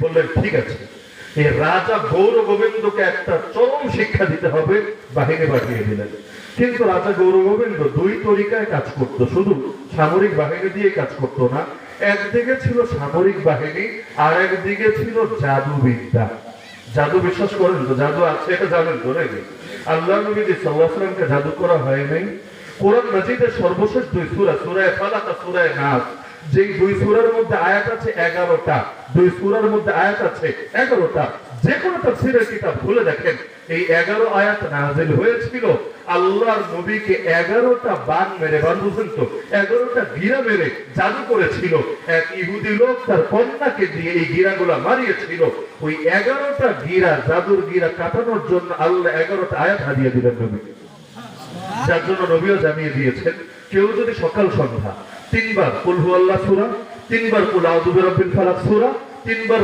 বললেন ঠিক আছে, এই রাজা গৌর গোবিন্দকে একটা চরম শিক্ষা দিতে হবে, বাহিনী পাঠিয়ে দিলেন। কিন্তু রাজা গৌর গোবিন্দ দুই তরিকায় কাজ করত, শুধু সামরিক বাহিনী দিয়ে কাজ করতো না। একদিকে ছিল সামরিক বাহিনী, আর একদিকে ছিল জাদু বিদ্যা। জাদু বিশ্বাস করেন তো? জাদু আছে এটা জানেন তো নাকি? আল্লাহ নবী সাল্লাল্লাহু আলাইহি ওয়াসাল্লামকে জাদু করা হয় নাই। কোরআন মাজিদের সর্বশেষ দুই সূরা, সূরা ফালাক আর সূরা নাস, যে দুই সূরার মধ্যে আয়াত আছে 11টা, দুই সূরার মধ্যে আয়াত আছে 11টা। যে কোনো তাফসীরের কিতাব খুলে দেখেন, এই 11 আয়াত নাযিল হয়েছিল আল্লাহর নবীকে 11টা বান মেরে, বান বুঝেন তো, 11টা গিরা মেরে জাদু করেছিল। এক ইহুদি লোক তার কন্যাকে দিয়ে এই গিরাগুলা মারিয়েছিল। ওই 11টা গিরা, জাদুর গিরা কাটানোর জন্য আল্লাহ 11টা আয়াত হাদিয়া দিলেন নবীকে। যার জন্য নবীও জানিয়ে দিয়েছেন, কেউ যদি সকাল সন্ধ্যা 3 বার কুল হু আল্লাহ সূরা, 3 বার কুল আউযু বিরাব্বিল ফালাক সূরা, 3 বার